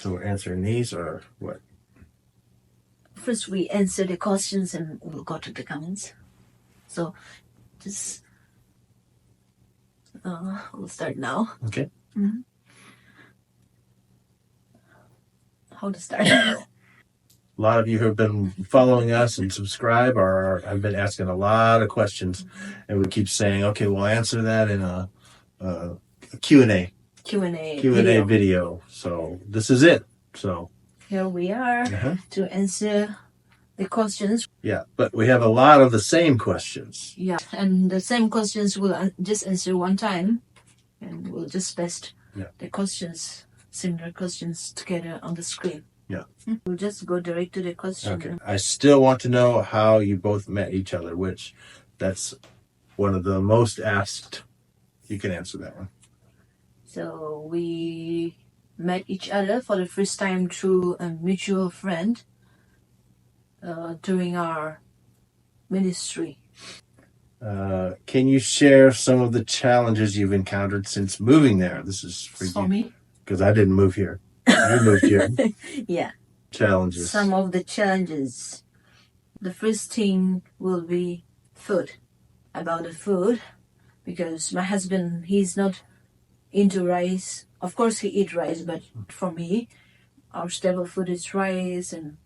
So we're answering these or what? First, we answer the questions and we'll go to the comments. So, just we'll start now. Okay. Mm-hmm. How to start? A lot of you who have been following us and subscribe have been asking a lot of questions, and we keep saying, okay, we'll answer that in a Q&A video. So this is it. So here we are to answer the questions. Yeah, but we have a lot of the same questions. Yeah, and the same questions we'll just answer one time, and we'll just paste the questions, similar questions together on the screen. Yeah. We'll just go direct to the question. Okay. I still want to know how you both met each other, which that's one of the most asked. You can answer that one. So we met each other for the first time through a mutual friend during our ministry. Can you share some of the challenges you've encountered since moving there? This is for me. Because I didn't move here. You moved here. Yeah. Challenges. Some of the challenges. The first thing will be food. About the food, because my husband, he's not into rice. Of course, he eats rice, but for me, our staple food is rice, and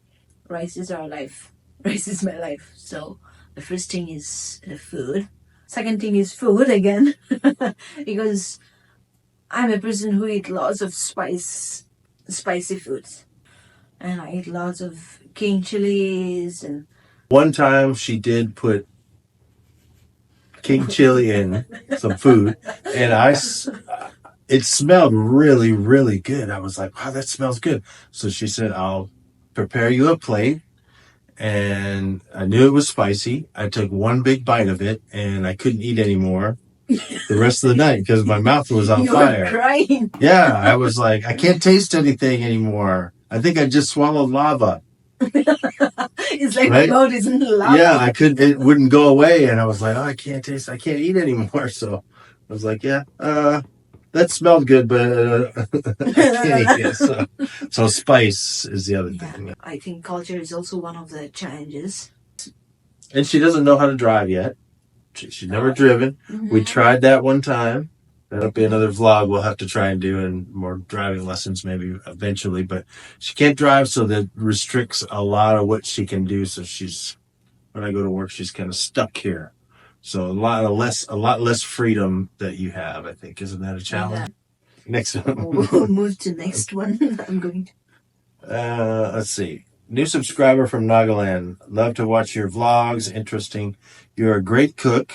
rice is our life. Rice is my life. So the first thing is the food. Second thing is food again, because I'm a person who eats lots of spicy foods, and I eat lots of king chilies. And one time she did put king chili in some food, and it smelled really, really good. I was like, wow, that smells good. So she said, I'll prepare you a plate. And I knew it was spicy. I took one big bite of it, and I couldn't eat anymore the rest of the night because my mouth was on fire. You were crying. Yeah, I was like, I can't taste anything anymore. I think I just swallowed lava. It's like my mouth is in lava. Yeah, it wouldn't go away, and I was like, oh, I can't eat anymore. So I was like, yeah, that smelled good, but I can't eat it. So spice is the other thing. I think culture is also one of the challenges. And she doesn't know how to drive yet. She's never driven. Mm-hmm. We tried that one time. That'll be another vlog we'll have to try and do, and more driving lessons maybe eventually. But she can't drive, so that restricts a lot of what she can do. So when I go to work, she's kind of stuck here. So a lot less freedom that you have, I think. Isn't that a challenge? Yeah. Next one. We'll move to next one. I'm going to. Let's see. New subscriber from Nagaland. Love to watch your vlogs. Interesting. You're a great cook.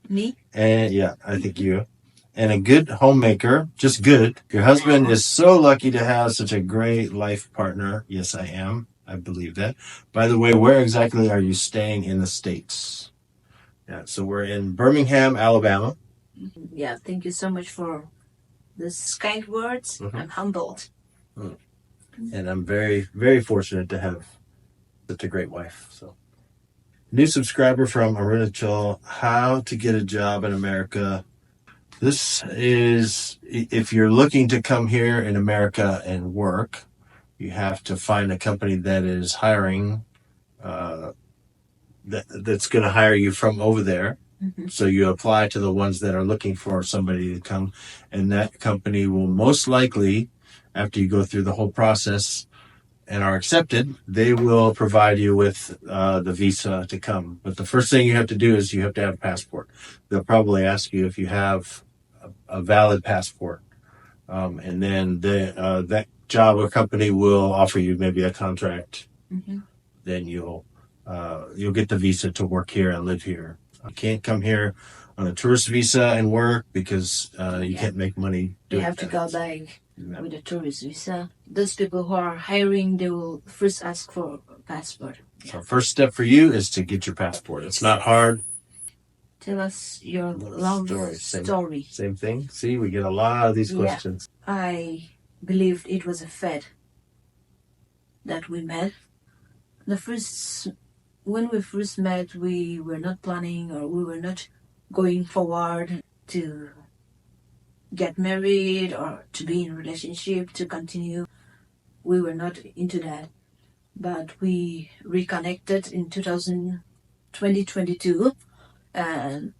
Me? And yeah, I think you. And a good homemaker. Just good. Your husband is so lucky to have such a great life partner. Yes, I am. I believe that. By the way, where exactly are you staying in the States? Yeah, so we're in Birmingham, Alabama. Yeah, thank you so much for the kind words. Mm-hmm. I'm humbled. Mm-hmm. And I'm very, very fortunate to have such a great wife. So, new subscriber from Arunachal. How to get a job in America. This is, if you're looking to come here in America and work, you have to find a company that is hiring, that's going to hire you from over there. Mm-hmm. So you apply to the ones that are looking for somebody to come, and that company will most likely, after you go through the whole process and are accepted, they will provide you with the visa to come. But the first thing you have to do is you have to have a passport. They'll probably ask you if you have a valid passport. And then that job or company will offer you maybe a contract. Mm-hmm. Then you'll get the visa to work here and live here. You can't come here on a tourist visa and work because you can't make money. You have to go back with a tourist visa. Those people who are hiring, they will first ask for a passport. So first step for you is to get your passport. It's not hard. Tell us your love story. Same thing. See, we get a lot of these questions. I believed it was a fate that we met. When we first met, we were not planning, or we were not going forward to get married or to be in a relationship, to continue we were not into that. But we reconnected in 2022, and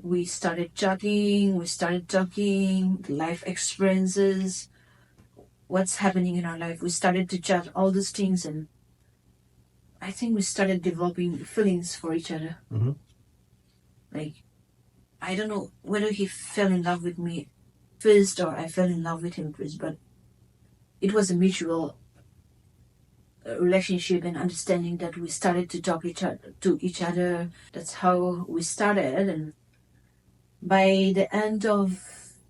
we started chatting, we started talking, life experiences, what's happening in our life. We started to chat all those things, and I think we started developing feelings for each other. Mhm. Like, I don't know whether he fell in love with me first or I fell in love with him first, but it was a mutual relationship and understanding that we started to talk to each other. That's how we started, and by the end of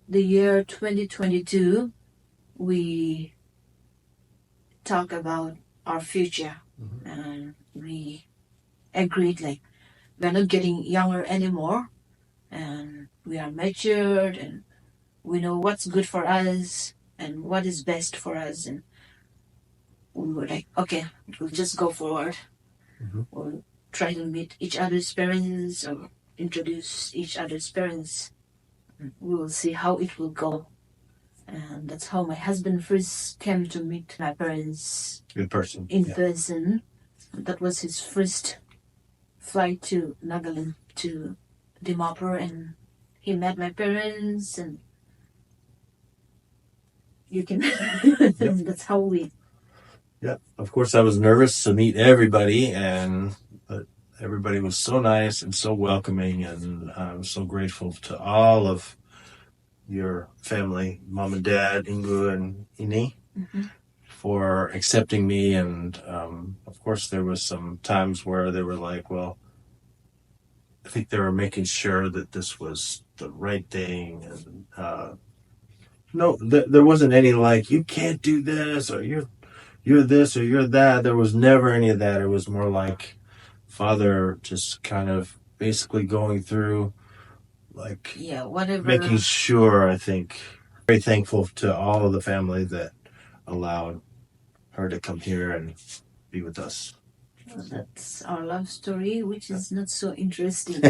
the year 2022, we talk about our future, and we agreed like we're not getting younger anymore, and we are matured, and we know what's good for us and what is best for us, and we were like, okay, we'll just go forward. We'll try to meet each other's parents or introduce each other's parents. We will see how it will go. And that's how my husband first came to meet my parents In person. in person. That was his first flight to Nagaland, to Dimapur, and he met my parents, and you can that's how we. Yeah, of course I was nervous to meet everybody, but everybody was so nice and so welcoming, and I'm so grateful to all of your family, mom and dad, Ingu and Ini, for accepting me. And of course there was some times where they were like, well, I think they were making sure that this was the right thing, and no, there wasn't any like, you can't do this, or you're this or you're that. There was never any of that. It was more like Father just kind of basically going through, like, Whatever. making sure. I think very thankful to all of the family that allowed her to come here and be with us. Well, that's our love story, which is not so interesting.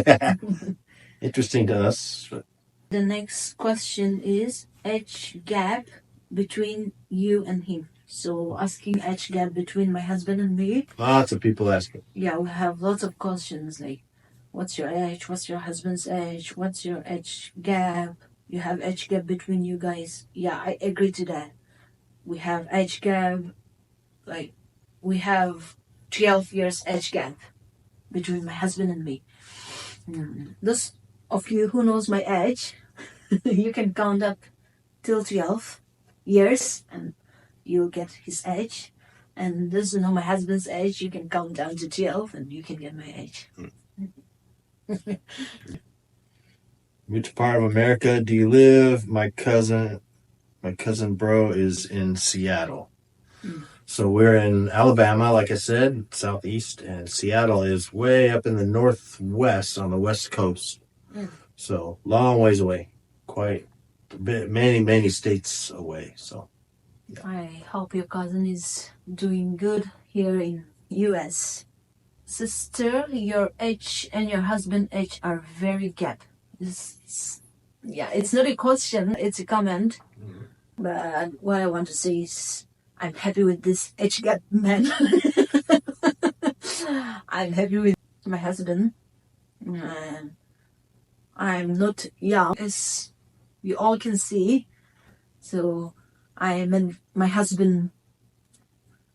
Interesting to us. But the next question is age gap between you and him. So asking age gap between my husband and me. Lots of people asking. Yeah, we have lots of questions like, what's your age? What's your husband's age? What's your age gap? You have age gap between you guys. Yeah, I agree to that. We have age gap, like we have 12 years age gap between my husband and me. Those of you who knows my age, you can count up till 12 years and you'll get his age. And those who know my husband's age, you can count down to 12 and you can get my age. Which part of America do you live? My cousin bro is in Seattle. So we're in Alabama, like I said, southeast, and Seattle is way up in the northwest on the west coast. So long ways away, quite a bit, many states away. So yeah. I hope your cousin is doing good here in US. Sister, your age and your husband's age are very gap. It's not a question, it's a comment. But what I want to say is I'm happy with this age gap man. I'm happy with my husband. I'm not young, as you all can see. So my husband,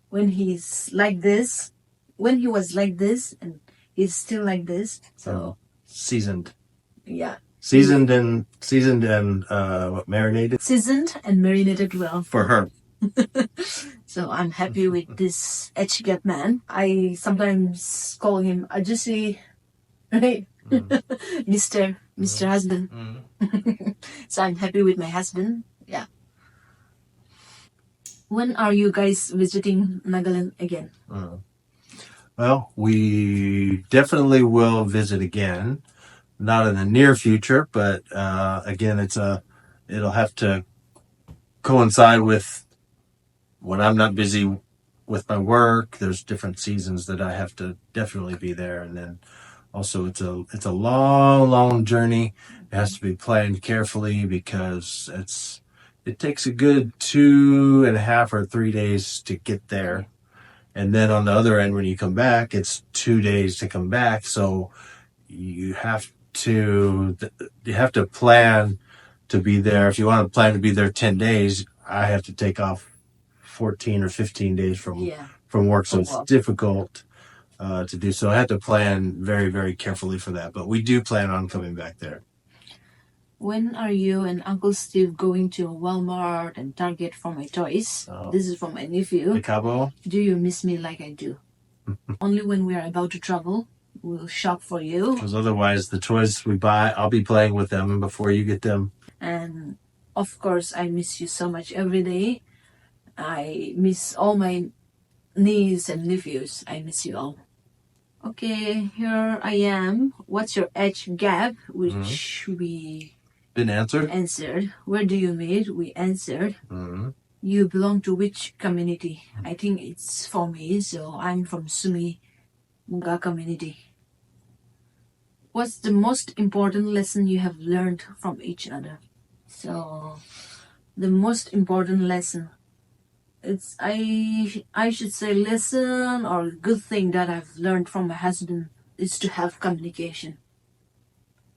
when he's like this, when he was like this, and he's still like this. So seasoned. Yeah. Seasoned and marinated. Seasoned and marinated well. For her. So I'm happy with this age gap man. I sometimes call him Ajusi, right? Mr. Husband. So I'm happy with my husband. Yeah. When are you guys visiting Nagaland again? Well, we definitely will visit again. Not in the near future, but again, it'll have to coincide with when I'm not busy with my work. There's different seasons that I have to definitely be there, and then also it's a long journey. It has to be planned carefully because it takes a good 2.5 or 3 days to get there. And then on the other end, when you come back, it's 2 days to come back. So you have to plan to be there. If you want to plan to be there 10 days, I have to take off 14 or 15 days from work. So it's difficult to do. So I had to plan very, very carefully for that. But we do plan on coming back there. When are you and Uncle Steve going to Walmart and Target for my toys? This is from my nephew. The Cabo? Do you miss me like I do? Only when we are about to travel, we'll shop for you. Because otherwise, the toys we buy, I'll be playing with them before you get them. And of course, I miss you so much every day. I miss all my nieces and nephews. I miss you all. Okay, here I am. What's your age gap? Which we been answered. Where do you meet? We answered. You belong to which community? I think it's for me, so I'm from Sumi Naga community. What's the most important lesson you have learned from each other? So, the most important lesson, it's I should say lesson or good thing that I've learned from my husband is to have communication.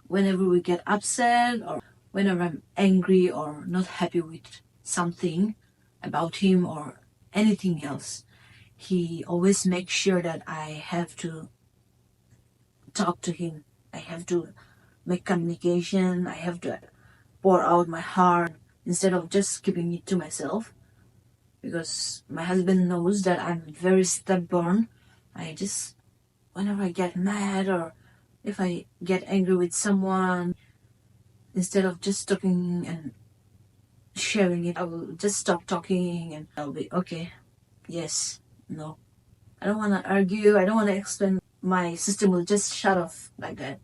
Whenever we get upset or whenever I'm angry or not happy with something about him or anything else, he always makes sure that I have to talk to him. I have to make communication. I have to pour out my heart instead of just keeping it to myself. Because my husband knows that I'm very stubborn. Whenever I get mad or if I get angry with someone, instead of just talking and sharing it, I will just stop talking and I'll be okay. Yes, no. I don't want to argue. I don't want to explain. My system will just shut off like that.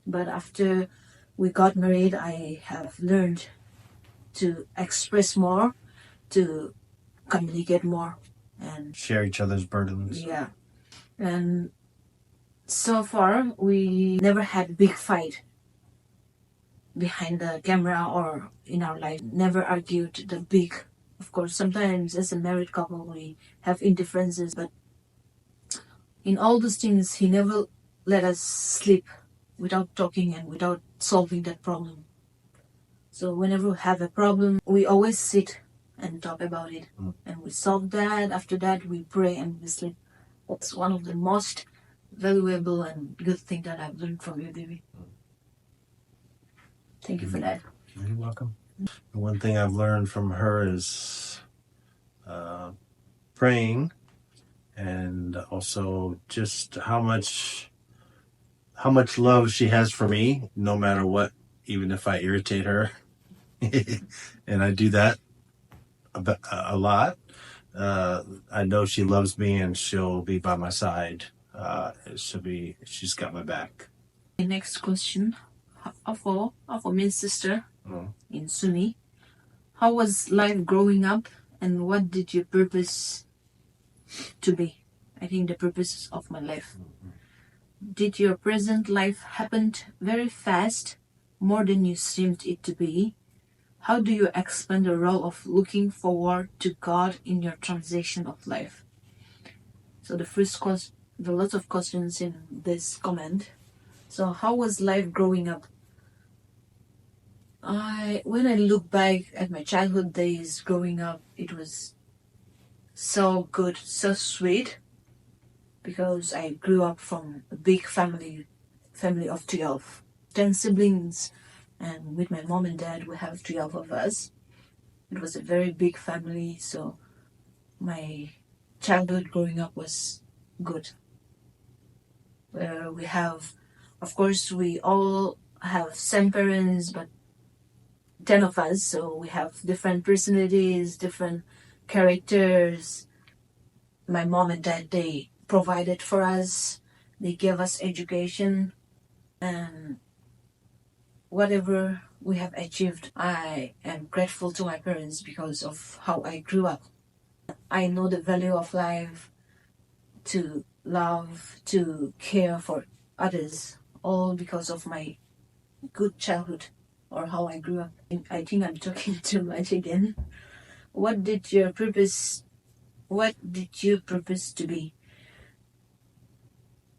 But after we got married, I have learned to express more, to communicate more, and share each other's burdens. Yeah. And so far, we never had a big fight behind the camera or in our life. Never argued the big. Of course, sometimes as a married couple, we have indifferences, but in all those things, he never let us sleep without talking and without solving that problem. So whenever we have a problem, we always sit and talk about it. And we solve that. After that, we pray and we sleep. That's one of the most valuable and good thing that I've learned from you, baby. Thank you for that. You're welcome. The one thing I've learned from her is praying, and also just how much love she has for me, no matter what, even if I irritate her. And I do that a lot. I know she loves me and she'll be by my side. She's got my back. The next question, for my sister in Sumi. How was life growing up and what did your purpose to be? I think the purpose of my life. Did your present life happen very fast, more than you seemed it to be? How do you explain the role of looking forward to God in your transition of life? So the first question, there are lots of questions in this comment. So how was life growing up? When I look back at my childhood days growing up, it was so good, so sweet, because I grew up from a big family of 12, 10 siblings, and with my mom and dad, we have 12 of us. It was a very big family, so my childhood growing up was good. We have, of course, we all have same parents, but 10 of us, so we have different personalities, different characters. My mom and dad, they provided for us, they gave us education, and whatever we have achieved, I am grateful to my parents because of how I grew up. I know the value of life, to love, to care for others, all because of my good childhood. or how I grew up. I think I'm talking too much again. What did you purpose to be?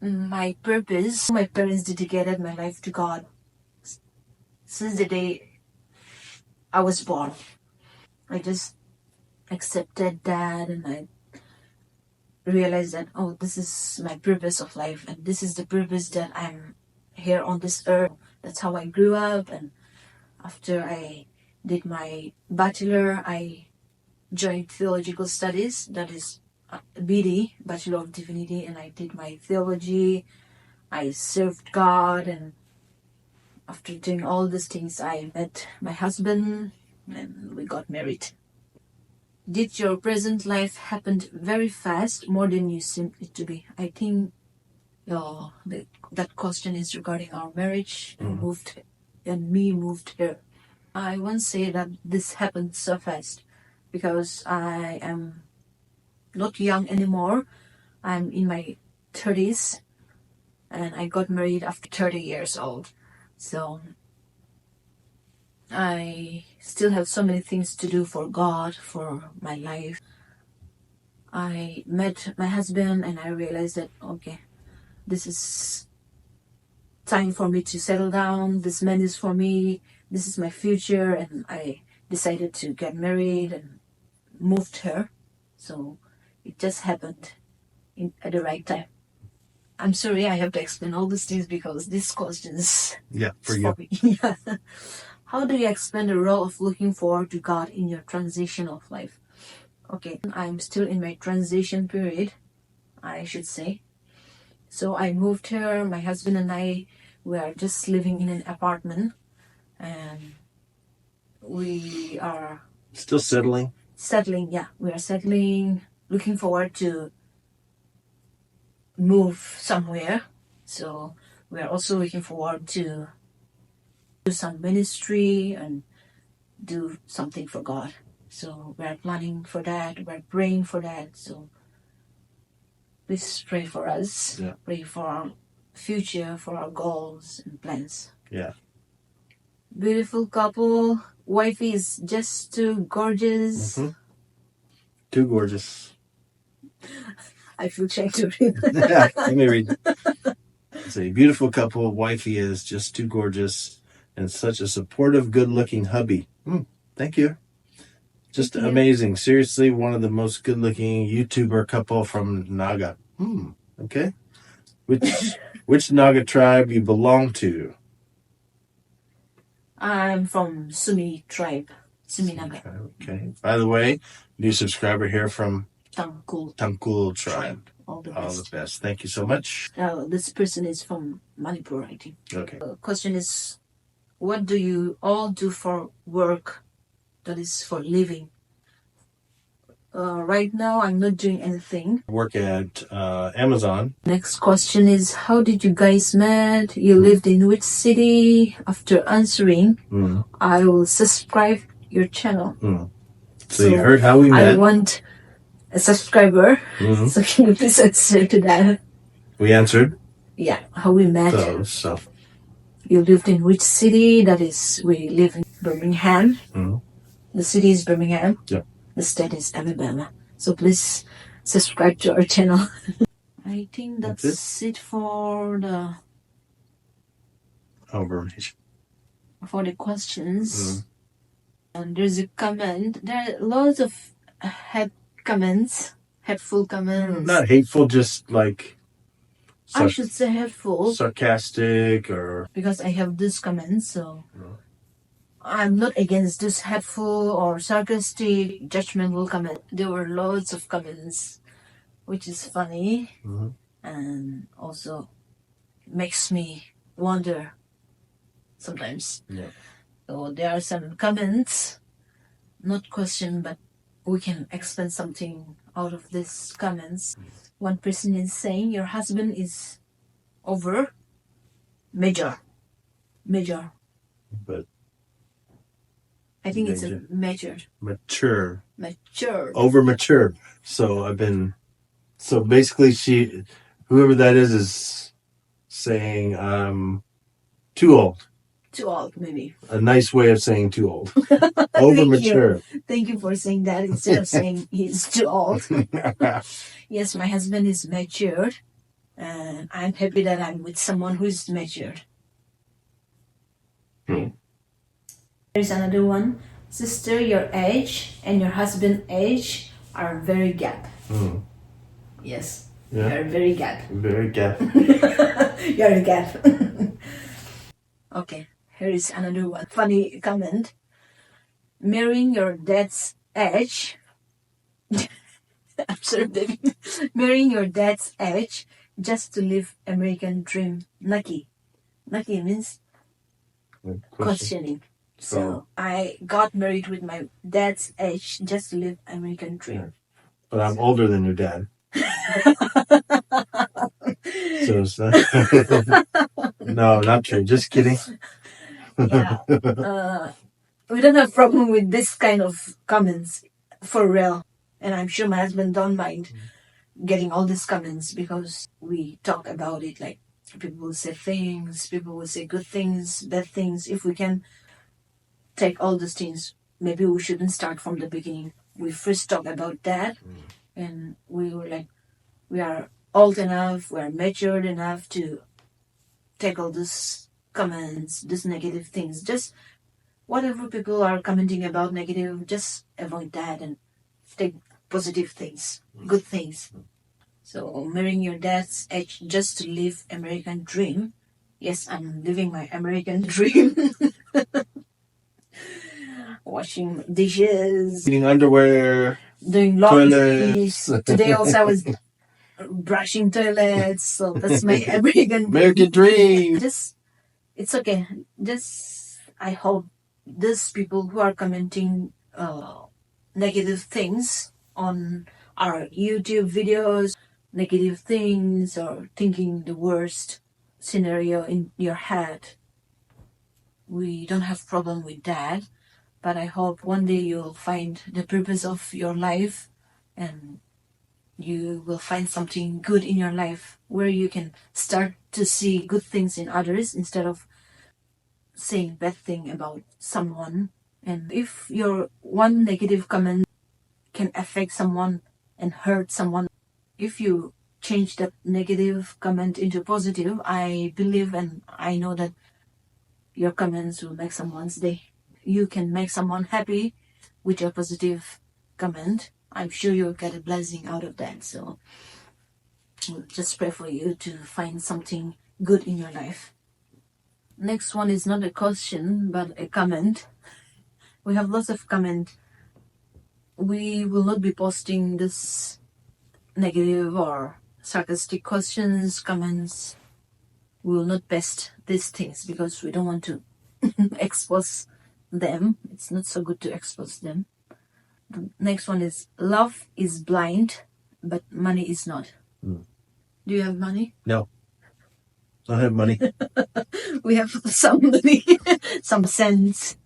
My purpose, my parents dedicated my life to God since the day I was born. I just accepted that, and I realized that, oh, this is my purpose of life, and this is the purpose that I'm here on this earth. That's how I grew up. And after I did my bachelor, I joined theological studies, that is BD, Bachelor of Divinity, and I did my theology. I served God, and after doing all these things, I met my husband and we got married. Did your present life happen very fast, more than you seem it to be? I think that question is regarding our marriage and me moved here. I won't say that this happened so fast because I am not young anymore. I'm in my 30s and I got married after 30 years old. So I still have so many things to do for God, for my life. I met my husband and I realized that, okay, this is time for me to settle down. This man is for me. This is my future. And I decided to get married and moved here. So it just happened at the right time. I'm sorry I have to explain all these things because these questions. Yeah, for you. Yeah. How do you explain the role of looking forward to God in your transition of life? Okay, I'm still in my transition period, I should say. So I moved here. My husband and I were just living in an apartment, and we are Still settling. Yeah, we are settling. Looking forward to move somewhere. So we are also looking forward to do some ministry and do something for God. So we're planning for that. We're praying for that. So please pray for us. Yeah. Pray for our future, for our goals and plans. Yeah. Beautiful couple. Wifey is just too gorgeous. Mm-hmm. Too gorgeous. I feel shy to read. Let me read. It's a beautiful couple. Wifey is just too gorgeous and such a supportive, good-looking hubby. Thank you. Just amazing. Seriously, one of the most good-looking YouTuber couple from Naga. Okay. Which Naga tribe you belong to? I'm from Sumi tribe. Sumi Naga. Okay. By the way, new subscriber here from Tangkul tribe. All the best. Thank you so much. This person is from Manipur, I think. Okay. The question is, what do you all do for work? That is for living. Right now, I'm not doing anything. Work at Amazon. Next question is, how did you guys met? You lived in which city? After answering, I will subscribe your channel. So you heard how we met. I want a subscriber. So can you please answer to that? We answered. Yeah, how we met. So you lived in which city? That is, we live in Birmingham. The city is Birmingham. Yeah. The state is Alabama. So please subscribe to our channel. I think that's it for the for the questions. And there's a comment. There are lots of hateful comments. Not hateful, just like I should say hateful. Sarcastic or because I have these comments, so I'm not against this hateful or sarcastic, judgmental comment. There were loads of comments, which is funny and also makes me wonder sometimes. Yeah. So there are some comments, not question, but we can explain something out of these comments. One person is saying your husband is over major. But I think it's a mature. Over mature. So basically whoever that is saying I'm too old. Too old, maybe. A nice way of saying too old. Over mature. Thank you for saying that instead of saying he's too old. Yes, my husband is matured, and I'm happy that I'm with someone who is matured. There's another one. Sister, your age and your husband age are very gap. Yes. Yeah. You're very gap. Very gap. You're a gap. Okay, here is another one. Funny comment. Marrying your dad's age. I'm sorry, baby. Marrying your dad's age just to live American dream. Naki. Naki means questioning. So I got married with my dad's age just to live American dream. But I'm older than your dad. So it's not. No, not true. Just kidding. Yeah. We don't have problem with this kind of comments for real. And I'm sure my husband don't mind getting all these comments because we talk about it. Like people will say things, people will say good things, bad things. If we can take all these things, maybe we shouldn't start from the beginning. We first talk about that, and we were like, we are old enough, we are matured enough to take all these comments, these negative things. Just whatever people are commenting about negative, just avoid that and take positive things, good things. So marrying your dad's age just to live American dream. Yes, I'm living my American dream. Washing dishes, Eating underwear, doing laundry. toilets. Today also I was brushing toilets, so that's my American dream. Just, it's okay. Just, I hope these people who are commenting negative things on our YouTube videos, negative things or thinking the worst scenario in your head, we don't have problem with that. But I hope one day you'll find the purpose of your life and you will find something good in your life where you can start to see good things in others instead of saying bad thing about someone. And if your one negative comment can affect someone and hurt someone, if you change that negative comment into positive, I believe and I know that your comments will make someone's day. You can make someone happy with your positive comment. I'm sure you'll get a blessing out of that. So we'll just pray for you to find something good in your life. Next one is not a question, but a comment. We have lots of comment. We will not be posting this negative or sarcastic questions, comments. We will not paste these things because we don't want to expose them. It's not so good to expose them. The next one is love is blind, but money is not. Do you have money? No. I don't have money. We have some money, some cents,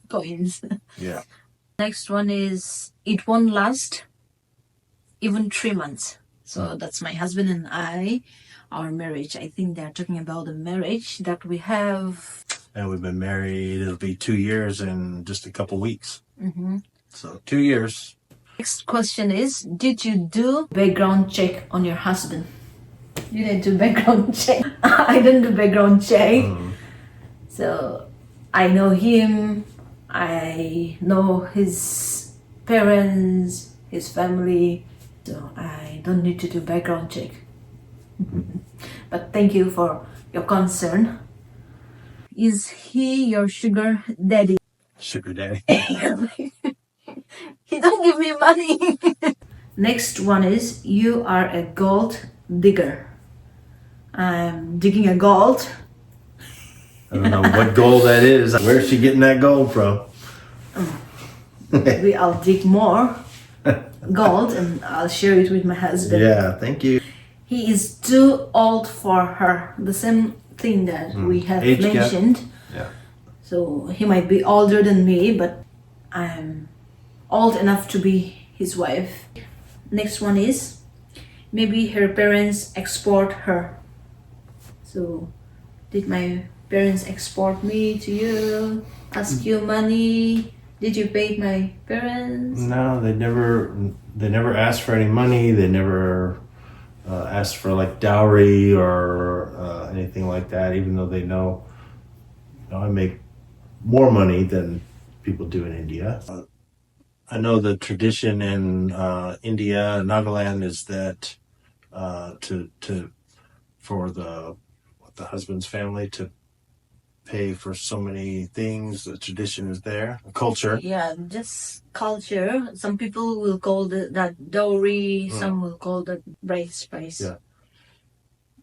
coins. Yeah. Next one is it won't last even 3 months. So that's my husband and I, our marriage. I think they're talking about the marriage that we have. And we've been married, it'll be 2 years in just a couple weeks. So 2 years. Next question is, did you do background check on your husband? You didn't do background check. I didn't do background check. So I know him. I know his parents, his family. So I don't need to do background check. But thank you for your concern. Is he your sugar daddy? Sugar daddy. He don't give me money. Next one is, you are a gold digger. I'm digging a gold. I don't know what gold that is. Where's she getting that gold from? Maybe I'll dig more gold and I'll share it with my husband. Yeah, thank you. He is too old for her. The same thing that we have Age gap. mentioned. Yeah. So he might be older than me, but I'm old enough to be his wife. Next one is, maybe her parents export her. So did my parents export me to you, ask you money? Did you pay my parents? No, they never asked for any money. They never asked for like dowry or anything like that. Even though they know, I make more money than people do in India. I know the tradition in India, Nagaland, is that to for the husband's family to pay for so many things. The tradition is there, the culture. Yeah, just culture. Some people will call that dowry. Some will call that bride price. Yeah.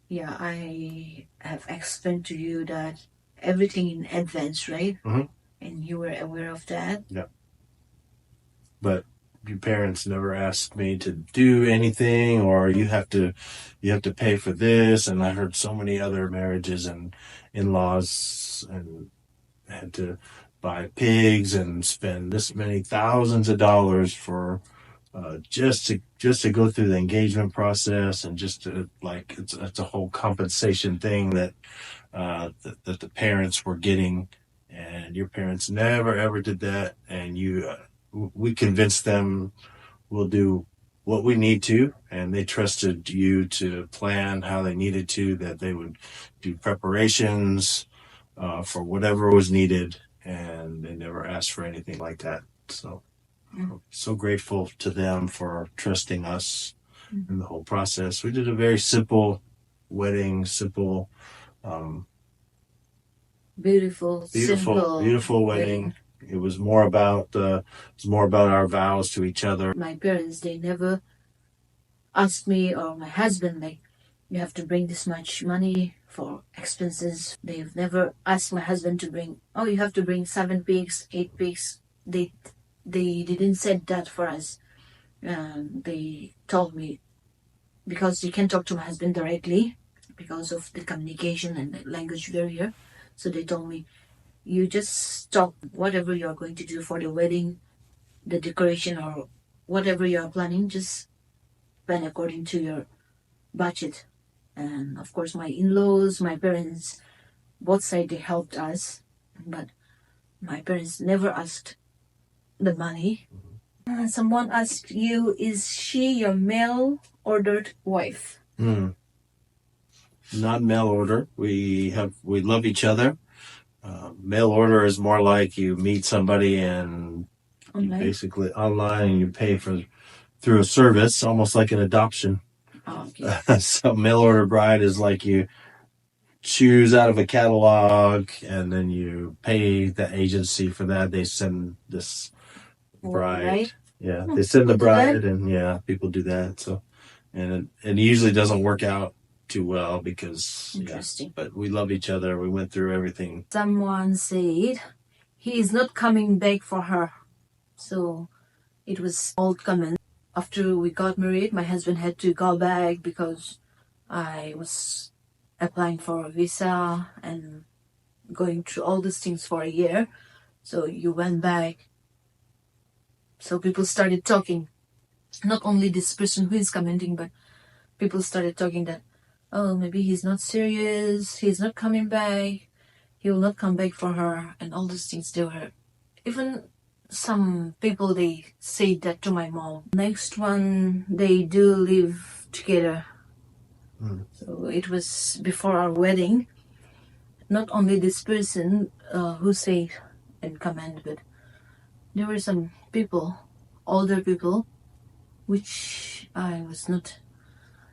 Yeah, I have explained to you that everything in advance, right? Mhm. And you were aware of that. Yeah. But your parents never asked me to do anything, or you have to pay for this. And I heard so many other marriages and in-laws and had to buy pigs and spend this many thousands of dollars for just to go through the engagement process, and just to like it's a whole compensation thing that that the parents were getting, and your parents never ever did that. And we convinced them we'll do what we need to, and they trusted you to plan how they needed to, that they would do preparations for whatever was needed, and they never asked for anything like that. So so grateful to them for trusting us in the whole process. We did a very simple wedding, simple, Beautiful, simple, beautiful wedding. It was more about our vows to each other. My parents, they never asked me or my husband, like, you have to bring this much money for expenses. They've never asked my husband to bring, oh, you have to bring 7 pigs, 8 pigs. They didn't say that for us. They told me, because you can talk to my husband directly because of the communication and the language barrier. So they told me, you just talk whatever you're going to do for the wedding, the decoration, or whatever you're planning, just plan according to your budget. And of course, my in-laws, my parents, both sides, they helped us. But my parents never asked the money. Someone asked you, is she your mail-ordered wife? Not mail order. We love each other. Mail order is more like you meet somebody and you basically online, and you pay through a service, almost like an adoption. Oh, okay. So mail order bride is like you choose out of a catalog, and then you pay the agency for that. They send this bride. Right. Yeah, they send the bride, and yeah, people do that. So, and it usually doesn't work out too well because Interesting. But we love each other. We went through everything. Someone said he is not coming back for her. So it was old comment. After we got married, my husband had to go back because I was applying for a visa and going through all these things for a year. So you went back. So people started talking. Not only this person who is commenting, but people started talking that, oh, maybe he's not serious, he's not coming back, he will not come back for her, and all these things. They were, even some people, they say that to my mom. Next one, they do live together. So it was before our wedding. Not only this person who said and comment, but there were some people, older people, which I was not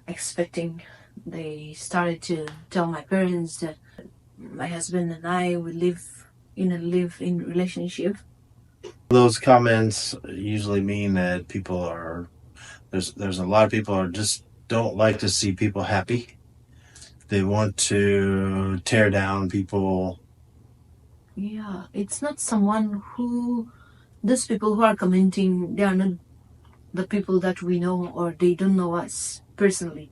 expecting. They started to tell my parents that my husband and I would live in a live-in relationship. Those comments usually mean that people are there's a lot of people are just don't like to see people happy. They want to tear down people. Yeah, it's not someone who, those people who are commenting, they are not the people that we know, or they don't know us personally.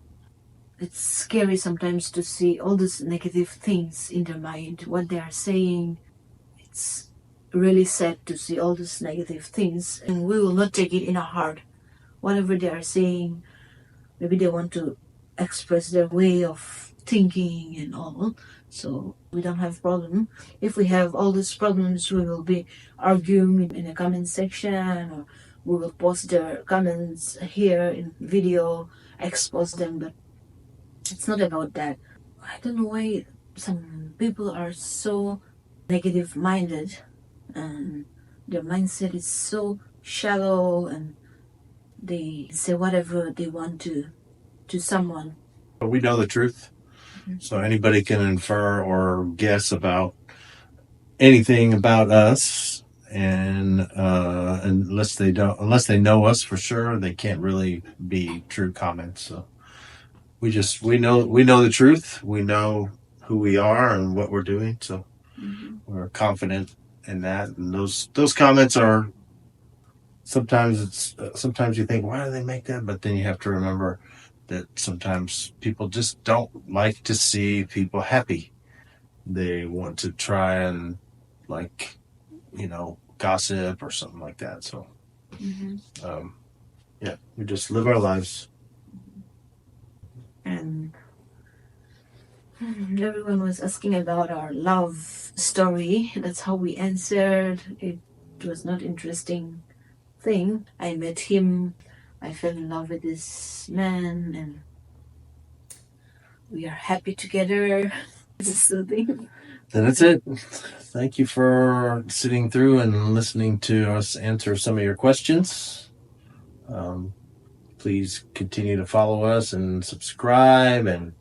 It's scary sometimes to see all these negative things in their mind, what they are saying. It's really sad to see all these negative things, and we will not take it in our heart. Whatever they are saying, maybe they want to express their way of thinking and all, So we don't have problem. If we have all these problems, we will be arguing in the comment section, or we will post their comments here in video, expose them. But it's not about that. I don't know why some people are so negative minded, and their mindset is so shallow, and they say whatever they want to someone. But we know the truth. So anybody can infer or guess about anything about us, and unless they know us for sure, they can't really be true comments. So we know the truth. We know who we are and what we're doing. So we're confident in that. And those comments are sometimes you think, why do they make that? But then you have to remember that sometimes people just don't like to see people happy. They want to try and, like, gossip or something like that. So yeah, we just live our lives. And everyone was asking about our love story. That's how we answered. It was not interesting thing. I met him. I fell in love with this man, and we are happy together. This is the thing. And that's it. Thank you for sitting through and listening to us answer some of your questions. Please continue to follow us and subscribe and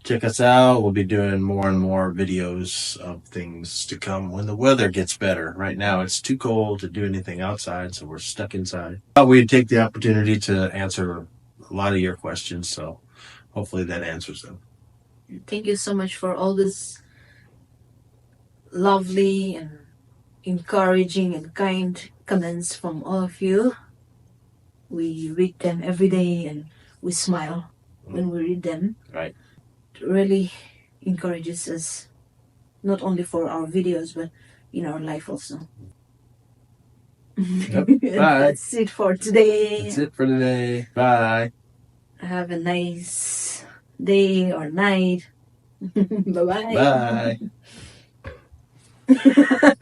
check us out. We'll be doing more and more videos of things to come when the weather gets better. Right now it's too cold to do anything outside, so we're stuck inside. But we'd take the opportunity to answer a lot of your questions, so hopefully that answers them. Thank you so much for all this lovely and encouraging and kind comments from all of you. We read them every day, and we smile when we read them. Right. It really encourages us, not only for our videos, but in our life also. Yep. Bye. That's it for today. That's it for today. Bye. Have a nice day or night. Bye-bye. Bye.